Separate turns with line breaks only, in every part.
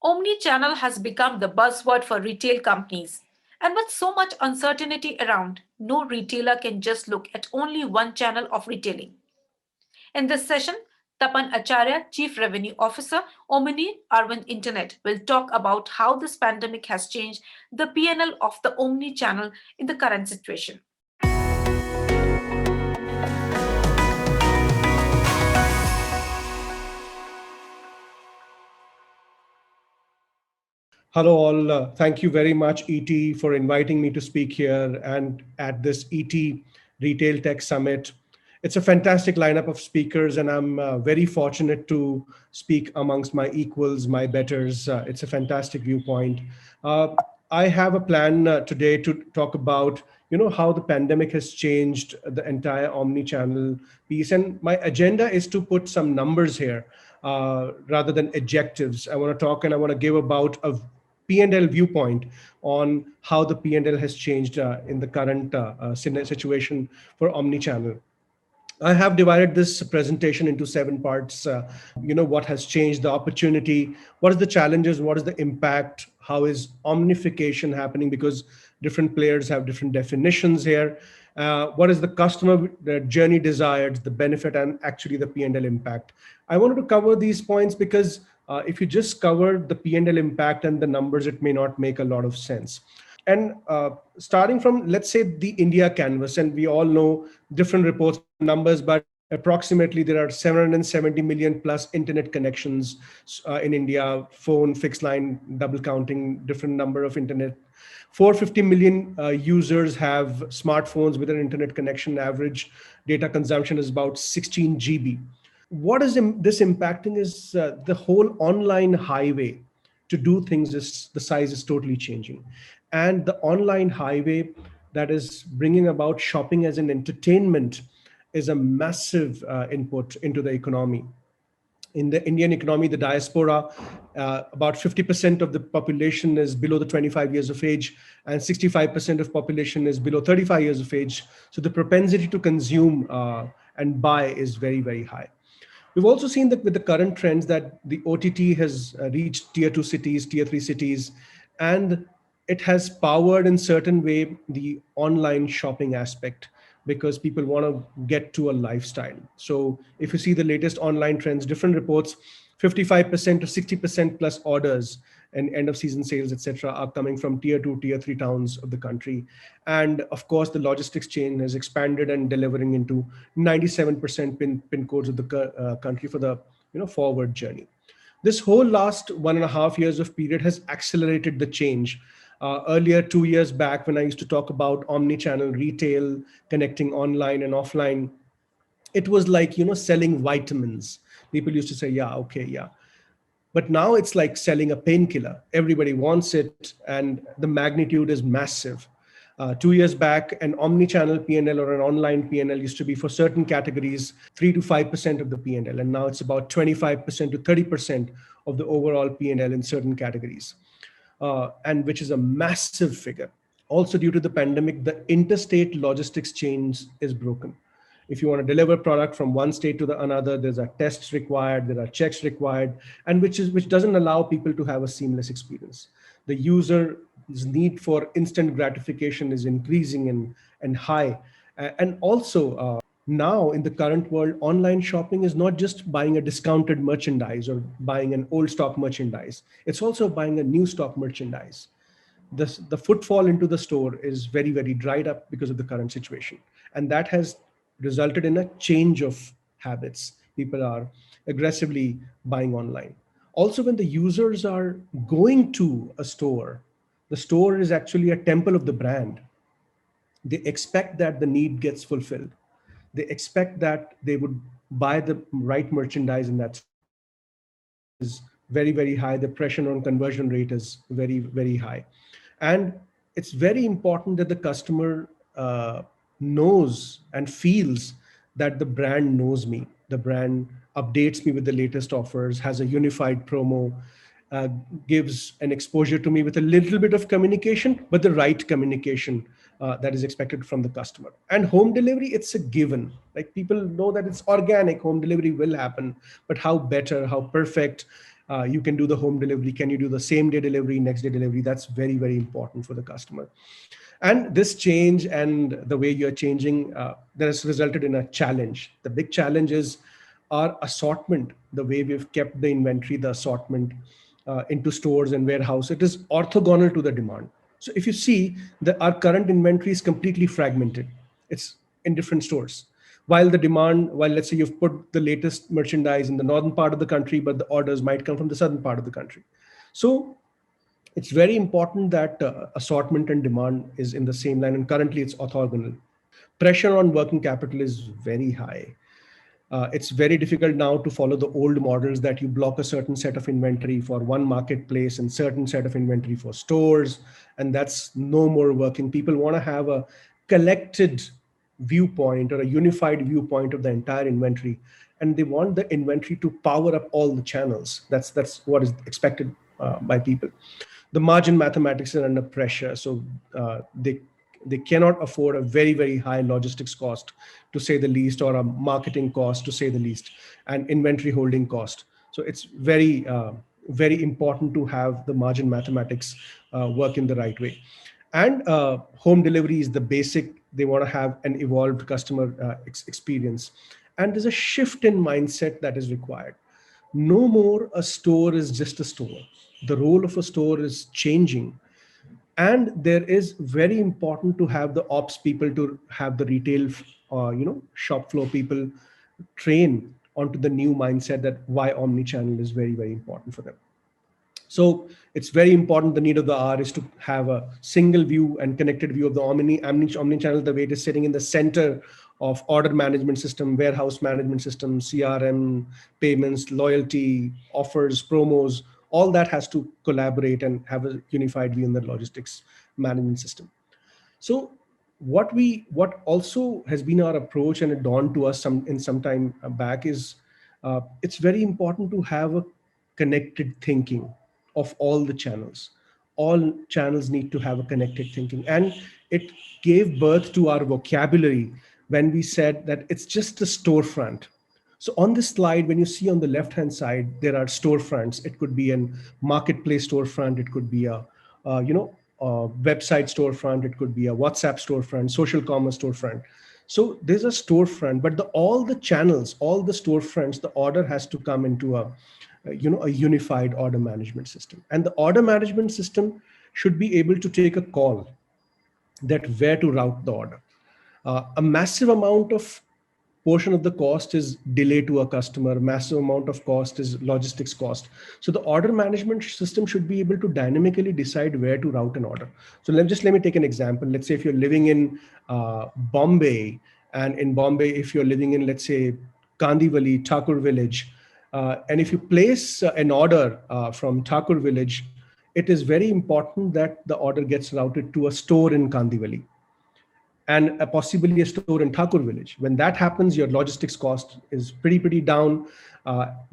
Omnichannel has become the buzzword for retail companies. And with so much uncertainty around, no retailer can just look at only one channel of retailing. In this session, Tapan Acharya, Chief Revenue Officer, Omuni Arvind Internet, will talk about how this pandemic has changed the P&L of the Omni channel in the current situation.
Hello, all. Thank you very much, ET, for inviting me to speak here and at this ET Retail Tech Summit. It's a fantastic lineup of speakers, and I'm very fortunate to speak amongst my equals, my betters. It's a fantastic viewpoint. Uh, I have a plan today to talk about, how the pandemic has changed the entire omni-channel piece, and my agenda is to put some numbers here rather than adjectives. I want to talk and I want to give about a P&L viewpoint on how the P&L has changed in the current situation for omnichannel. I have divided this presentation into 7 parts. What has changed, the opportunity, what is the challenges, what is the impact, how is omnification happening because different players have different definitions here. What is the customer the journey desired, the benefit, and actually the P&L impact. I wanted to cover these points because if you just cover the P&L impact and the numbers, it may not make a lot of sense. And starting from, let's say, the India canvas, and we all know different reports numbers, but approximately there are 770 million plus internet connections in India, phone, fixed line, double counting, different number of internet. 450 million users have smartphones with an internet connection. Average data consumption is about 16 GB. What is this impacting is the whole online highway to do things is the size is totally changing. And the online highway that is bringing about shopping as an entertainment is a massive input into the economy. In the Indian economy, the diaspora, about 50% of the population is below the 25 years of age, and 65% of population is below 35 years of age. So the propensity to consume and buy is very, very high. We've also seen that with the current trends that the OTT has reached tier 2 cities, tier 3 cities, and it has powered in certain way the online shopping aspect because people want to get to a lifestyle. So if you see the latest online trends, different reports, 55% to 60% plus orders and end of season sales, etc., are coming from tier 2, tier 3 towns of the country. And of course, the logistics chain has expanded and delivering into 97% pin codes of the country for the forward journey. This whole last 1.5 years of period has accelerated the change. Earlier, 2 years back, when I used to talk about omni-channel retail, connecting online and offline, it was like, selling vitamins. People used to say, yeah, okay, yeah. But now it's like selling a painkiller. Everybody wants it, and the magnitude is massive. 2 years back, an omni-channel P&L or an online P&L used to be for certain categories 3 to 5% of the P&L, and now it's about 25% to 30% of the overall P&L in certain categories, and which is a massive figure. Also, due to the pandemic, the interstate logistics chains is broken. If you want to deliver product from one state to the another, there's a tests required, there are checks required, and which doesn't allow people to have a seamless experience. The user's need for instant gratification is increasing and high. And also now in the current world, online shopping is not just buying a discounted merchandise or buying an old stock merchandise. It's also buying a new stock merchandise. The footfall into the store is very, very dried up because of the current situation. And that has resulted in a change of habits. People are aggressively buying online. Also, when the users are going to a store, the store is actually a temple of the brand. They expect that the need gets fulfilled. They expect that they would buy the right merchandise in that is very, very high. The pressure on conversion rate is very, very high. And it's very important that the customer knows and feels that the brand knows me. The brand updates me with the latest offers, has a unified promo, uh, gives an exposure to me with a little bit of communication, but the right communication that is expected from the customer. And home delivery, it's a given. Like people know that it's organic, home delivery will happen, but how better, how perfect, You can do the home delivery. Can you do the same day delivery, next day delivery? That's very, very important for the customer. And this change and the way you're changing, that has resulted in a challenge. The big challenge is our assortment, the way we've kept the inventory, the assortment into stores and warehouse. It is orthogonal to the demand. So if you see that our current inventory is completely fragmented, it's in different stores. While the demand, while let's say you've put the latest merchandise in the northern part of the country, but the orders might come from the southern part of the country. So it's very important that assortment and demand is in the same line, and currently it's orthogonal. Pressure on working capital is very high. It's very difficult now to follow the old models that you block a certain set of inventory for one marketplace and certain set of inventory for stores, and that's no more working. People want to have a collected viewpoint or a unified viewpoint of the entire inventory, and they want the inventory to power up all the channels. That's what is expected by people. The margin mathematics are under pressure, so they cannot afford a very, very high logistics cost, to say the least, or a marketing cost, to say the least, and inventory holding cost. So it's very very important to have the margin mathematics work in the right way. And home delivery is the basic. They want to have an evolved customer experience, and there's a shift in mindset that is required. No more a store is just a store. The role of a store is changing, and there is very important to have the ops people, to have the retail shop floor people train onto the new mindset, that why omni-channel is very, very important for them. So it's very important. The need of the hour is to have a single view and connected view of the omni-channel, the way it is sitting in the center of order management system, warehouse management system, CRM, payments, loyalty, offers, promos. All that has to collaborate and have a unified view in the logistics management system. So what also has been our approach, and it dawned to us some time back, is it's very important to have a connected thinking of all the channels. All channels need to have a connected thinking, and it gave birth to our vocabulary when we said that it's just a storefront. So on this slide, when you see on the left-hand side, there are storefronts. It could be a marketplace storefront. It could be a website storefront. It could be a WhatsApp storefront, social commerce storefront. So there's a storefront, but all the channels, all the storefronts, the order has to come into a unified order management system. And the order management system should be able to take a call that where to route the order. A massive amount of portion of the cost is delay to a customer. Massive amount of cost is logistics cost. So the order management system should be able to dynamically decide where to route an order. So let me take an example. Let's say if you're living in Bombay, and in Bombay, if you're living in, let's say, Kandivali, Thakur village, and if you place an order from Thakur village, it is very important that the order gets routed to a store in Kandivali, and possibly a store in Thakur village. When that happens, your logistics cost is pretty down.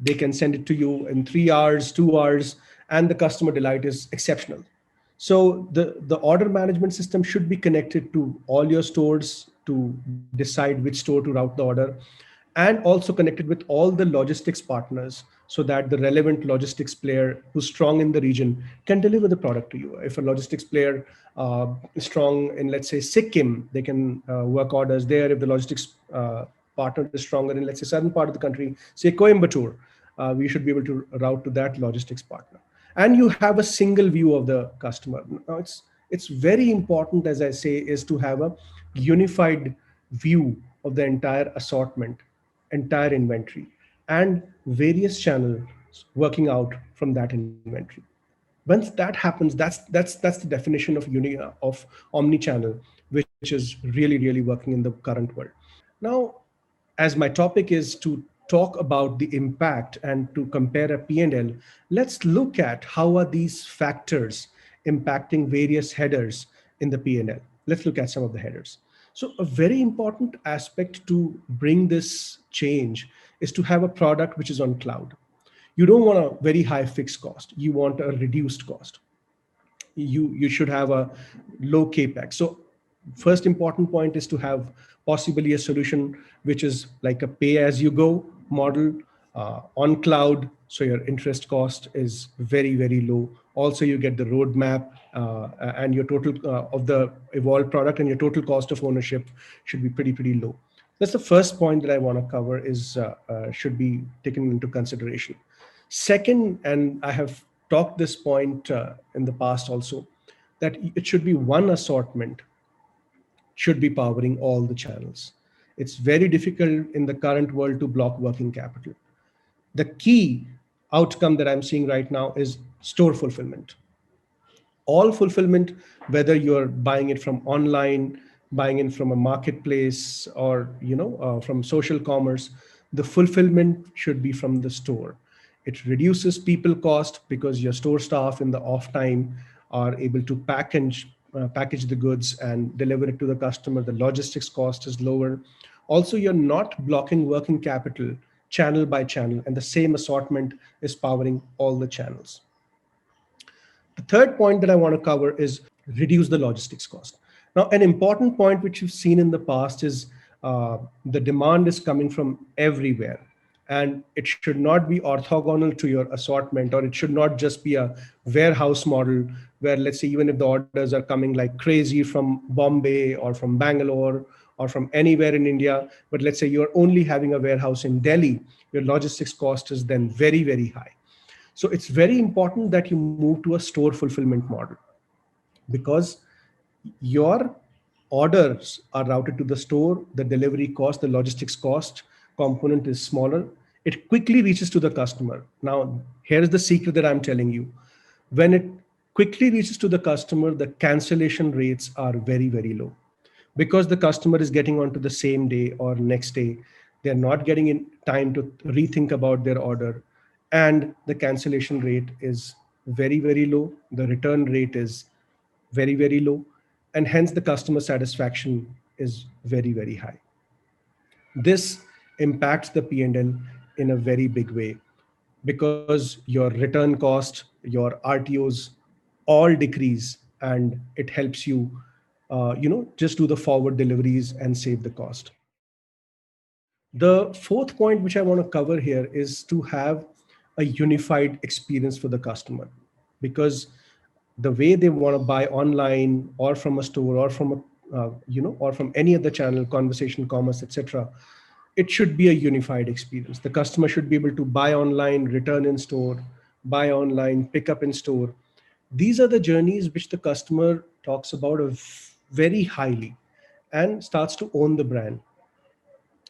They can send it to you in 3 hours, 2 hours, and the customer delight is exceptional. So the order management system should be connected to all your stores to decide which store to route the order, and also connected with all the logistics partners, so that the relevant logistics player who's strong in the region can deliver the product to you. If a logistics player is strong in, let's say, Sikkim, they can work orders there. If the logistics partner is stronger in, let's say, southern part of the country, say Coimbatore, we should be able to route to that logistics partner. And you have a single view of the customer. Now it's very important, as I say, is to have a unified view of the entire assortment, entire inventory, and various channels working out from that inventory. Once that happens, that's the definition of omni-channel, which is really working in the current world. Now, as my topic is to talk about the impact and to compare a P&L, let's look at how are these factors impacting various headers in the P&L. Let's look at some of the headers. So a very important aspect to bring this change is to have a product which is on cloud. You don't want a very high fixed cost. You want a reduced cost. You should have a low capex. So first important point is to have possibly a solution which is like a pay as you go model, on cloud, so your interest cost is very, very low. Also, you get the roadmap and your total of the evolved product, and your total cost of ownership should be pretty, pretty low. That's the first point that I want to cover is should be taken into consideration. Second, and I have talked this point in the past also, that it should be one assortment should be powering all the channels. It's very difficult in the current world to block working capital. The key outcome that I'm seeing right now is store fulfillment. All fulfillment, whether you're buying it from online, buying it from a marketplace, or from social commerce, the fulfillment should be from the store. It reduces people cost because your store staff in the off time are able to package the goods and deliver it to the customer. The logistics cost is lower. Also, you're not blocking working capital channel by channel, and the same assortment is powering all the channels. The third point that I want to cover is reduce the logistics cost. Now, an important point which you've seen in the past is the demand is coming from everywhere, and it should not be orthogonal to your assortment, or it should not just be a warehouse model where, let's say, even if the orders are coming like crazy from Bombay or from Bangalore or from anywhere in India, but let's say you're only having a warehouse in Delhi, your logistics cost is then very, very high. So it's very important that you move to a store fulfillment model, because your orders are routed to the store, the delivery cost, the logistics cost component is smaller. It quickly reaches to the customer. Now, here's the secret that I'm telling you. When it quickly reaches to the customer, the cancellation rates are very, very low, because the customer is getting onto the same day or next day. They're not getting in time to rethink about their order, and the cancellation rate is very, very low. The return rate is very, very low, and hence the customer satisfaction is very, very high. This impacts the P&L in a very big way, because your return cost, your RTOs all decrease, and it helps you, just do the forward deliveries and save the cost. The fourth point which I want to cover here is to have a unified experience for the customer, because the way they want to buy online or from a store or from or from any other channel, conversation commerce, etc., it should be a unified experience. The customer should be able to buy online, return in store, buy online, pick up in store. These are the journeys which the customer talks about very highly and starts to own the brand.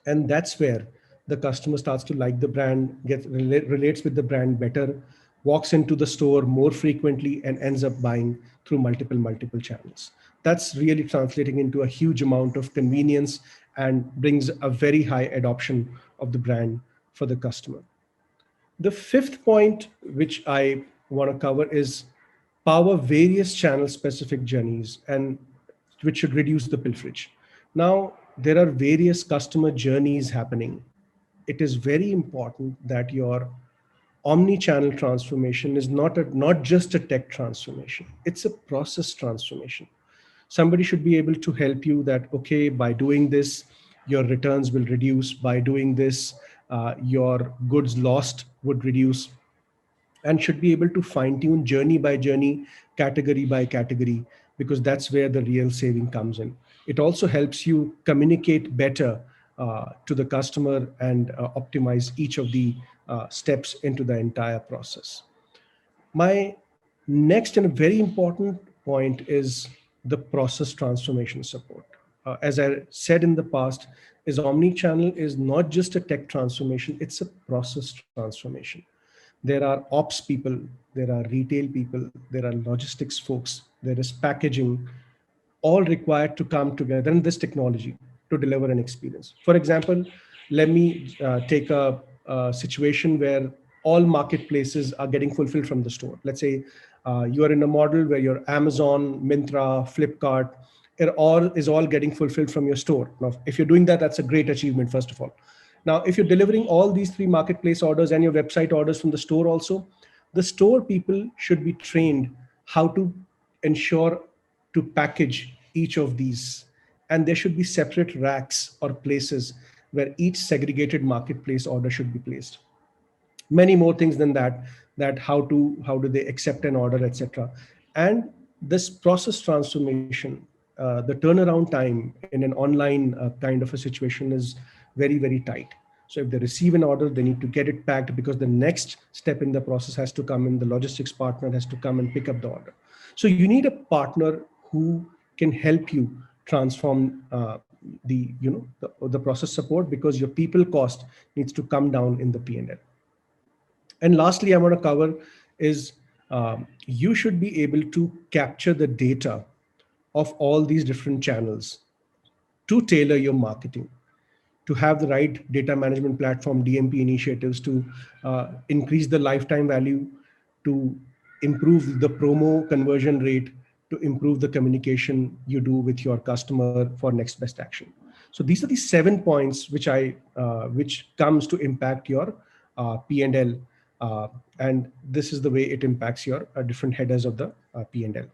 And that's where the customer starts to like the brand, relates with the brand better, walks into the store more frequently, and ends up buying through multiple channels. That's really translating into a huge amount of convenience and brings a very high adoption of the brand for the customer. The fifth point which I want to cover is power various channel specific journeys, and which should reduce the pilferage. Now, there are various customer journeys happening. It is very important that your omni-channel transformation is not just a tech transformation. It's a process transformation. Somebody should be able to help you that, okay, by doing this, your returns will reduce. By doing this, your goods lost would reduce, and should be able to fine tune journey by journey, category by category, because that's where the real saving comes in. It also helps you communicate better to the customer and optimize each of the steps into the entire process. My next and a very important point is the process transformation support. As I said in the past, is omni-channel is not just a tech transformation, it's a process transformation. There are ops people, there are retail people, there are logistics folks, there is packaging, all required to come together in this technology to deliver an experience. For example, let me take a situation where all marketplaces are getting fulfilled from the store. Let's say you are in a model where your Amazon, Myntra, Flipkart, it all getting fulfilled from your store. Now, if you're doing that, that's a great achievement, first of all. Now, if you're delivering all these three marketplace orders and your website orders from the store also, the store people should be trained how to ensure to package each of these. And there should be separate racks or places where each segregated marketplace order should be placed. many more things than that, that how do they accept an order, etc. And this process transformation, the turnaround time in an online kind of a situation is very, very tight. So if they receive an order, they need to get it packed, because the next step in the process has to come in, the logistics partner has to come and pick up the order. So you need a partner who can help you transform the process support, because your people cost needs to come down in the P&L. And lastly, I want to cover is, you should be able to capture the data of all these different channels to tailor your marketing, to have the right data management platform, DMP initiatives, to increase the lifetime value, to improve the promo conversion rate, to improve the communication you do with your customer for next best action. So these are the 7 points which comes to impact your P&L, and this is the way it impacts your different headers of the P&L.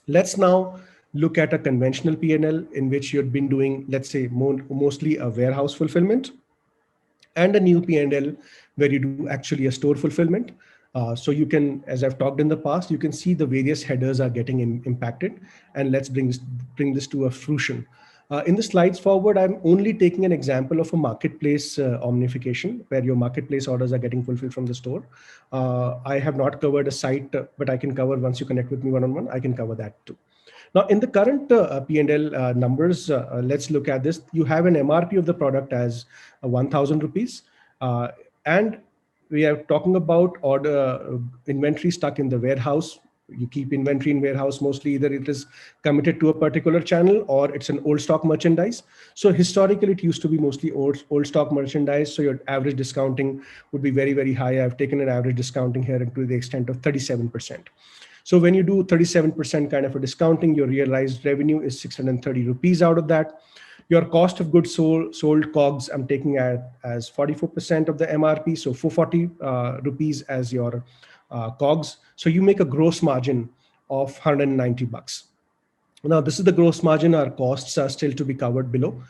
Let's now look at a conventional P&L in which you've been doing, let's say, mostly a warehouse fulfillment, and a new P&L where you do actually a store fulfillment. So you can, as I've talked in the past, you can see the various headers are getting impacted. And let's bring this to a fruition. In the slides forward, I'm only taking an example of a marketplace omnification, where your marketplace orders are getting fulfilled from the store. I have not covered a site, but I can cover, once you connect with me one-on-one, I can cover that too. Now, in the current P&L numbers, let's look at this. You have an MRP of the product as 1,000 rupees. And we are talking about order inventory stuck in the warehouse. You keep inventory in warehouse, mostly either it is committed to a particular channel or it's an old stock merchandise. So historically, it used to be mostly old stock merchandise. So your average discounting would be very, very high. I've taken an average discounting here to the extent of 37%. So when you do 37% kind of a discounting, your realized revenue is 630 rupees out of that. Your cost of goods sold COGS, I'm taking as 44% of the MRP, so 440 rupees as your COGS. So you make a gross margin of 190 bucks. Now, this is the gross margin. Our costs are still to be covered below.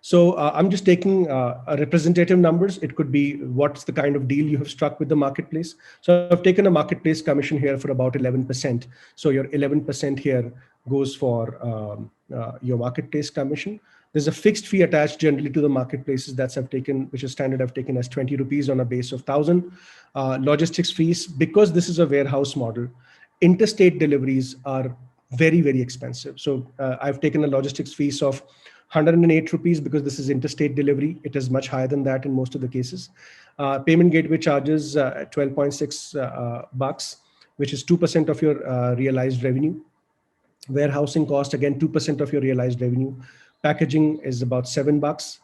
So I'm just taking a representative numbers. It could be what's the kind of deal you have struck with the marketplace. So I've taken a marketplace commission here for about 11%. So your 11% here goes for your marketplace commission. There's a fixed fee attached generally to the marketplaces which is standard. I've taken as 20 rupees on a base of 1,000. Logistics fees, because this is a warehouse model, interstate deliveries are very, very expensive. So I've taken a logistics fees of 108 rupees because this is interstate delivery. It is much higher than that in most of the cases. Payment gateway charges 12.6 bucks, which is 2% of your realized revenue. Warehousing cost, again, 2% of your realized revenue. Packaging is about 7 bucks.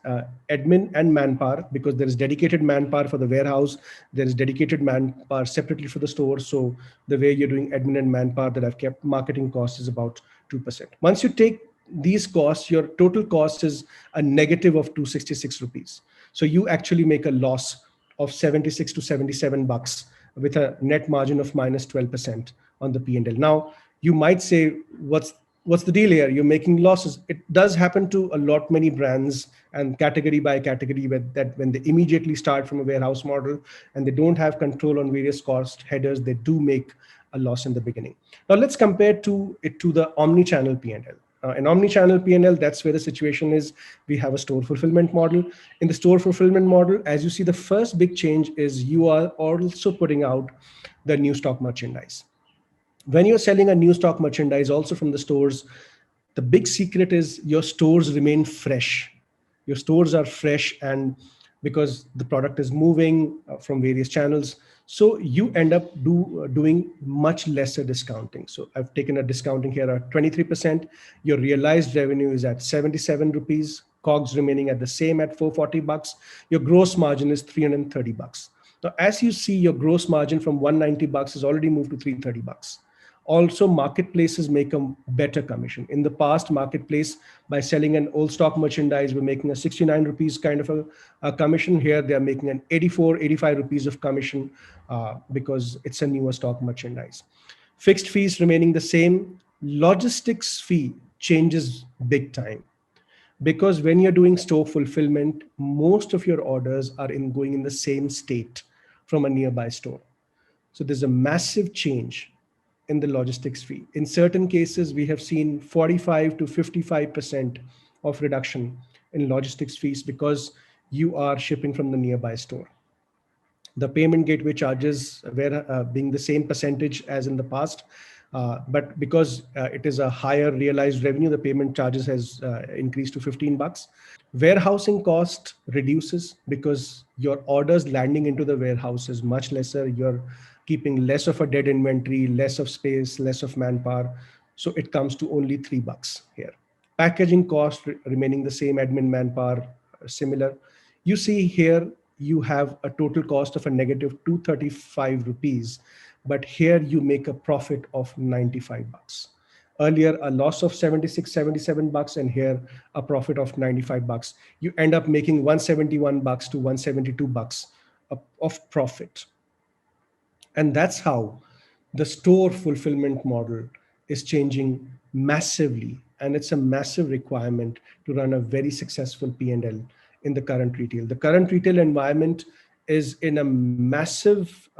Admin and manpower, because there is dedicated manpower for the warehouse, there is dedicated manpower separately for the store. So the way you're doing admin and manpower that I've kept, marketing cost is about 2%. Once you take these costs, your total cost is a negative of 266 rupees. So you actually make a loss of 76 to 77 bucks with a net margin of minus 12% on the P&L. Now, you might say, what's the deal here? You're making losses. It does happen to a lot many brands, and category by category, that when they immediately start from a warehouse model and they don't have control on various cost headers, they do make a loss in the beginning. Now let's compare it to the omni-channel P&L. An omni-channel P&L, that's where the situation is. We have a store fulfillment model. In the store fulfillment model, as you see, the first big change is you are also putting out the new stock merchandise. When you're selling a new stock merchandise also from the stores, the big secret is your stores remain fresh. Your stores are fresh, and because the product is moving from various channels, so you end up doing much lesser discounting. So I've taken a discounting here at 23%. Your realized revenue is at 77 rupees. COGS remaining at the same at 440 bucks. Your gross margin is 330 bucks. Now, as you see, your gross margin from 190 bucks has already moved to 330 bucks. Also, marketplaces make a better commission. In the past, marketplace, by selling an old stock merchandise, we're making a 69 rupees kind of a commission. Here, they're making an 84, 85 rupees of commission because it's a newer stock merchandise. Fixed fees remaining the same. Logistics fee changes big time, because when you're doing store fulfillment, most of your orders are going in the same state from a nearby store. So there's a massive change in the logistics fee. In certain cases, we have seen 45 to 55% of reduction in logistics fees because you are shipping from the nearby store. The payment gateway charges were being the same percentage as in the past, but because it is a higher realized revenue, the payment charges has increased to $15. Warehousing cost reduces because your orders landing into the warehouse is much lesser. You're keeping less of a dead inventory, less of space, less of manpower. So it comes to only $3 here. Packaging cost remaining the same, admin manpower similar. You see here, you have a total cost of a negative 235 rupees, but here you make a profit of $95. Earlier a loss of 76 $77, and here a profit of $95. You end up making $171 to $172 of profit. And that's how the store fulfillment model is changing massively. And it's a massive requirement to run a very successful P&L in the current retail. The current retail environment is in a massive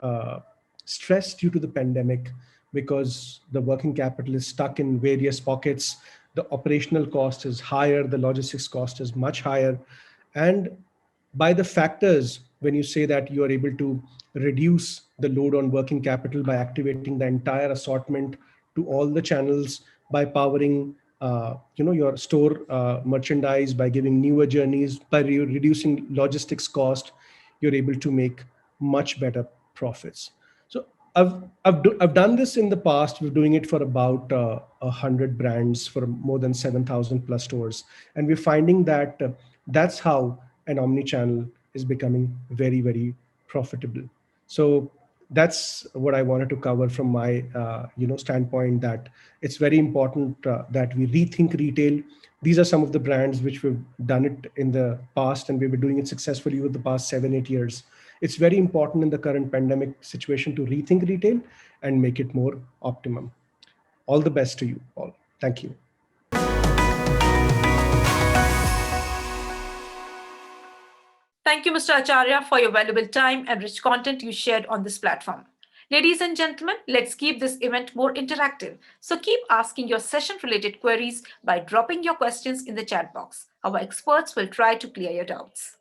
stress due to the pandemic because the working capital is stuck in various pockets. The operational cost is higher, the logistics cost is much higher. And by the factors, when you say that you are able to reduce the load on working capital by activating the entire assortment to all the channels, by powering your store merchandise, by giving newer journeys, by reducing logistics cost, you're able to make much better profits. So I've done this in the past. We're doing it for about 100 brands for more than 7,000 plus stores, and we're finding that that's how an omni-channel is becoming very, very profitable. So that's what I wanted to cover from my standpoint, that it's very important that we rethink retail. These are some of the brands which we've done it in the past, and we've been doing it successfully over the past 7-8 years. It's very important in the current pandemic situation to rethink retail and make it more optimum. All the best to you all. Thank you.
Thank you, Mr. Acharya, for your valuable time and rich content you shared on this platform. Ladies and gentlemen, let's keep this event more interactive. So keep asking your session related queries by dropping your questions in the chat box. Our experts will try to clear your doubts.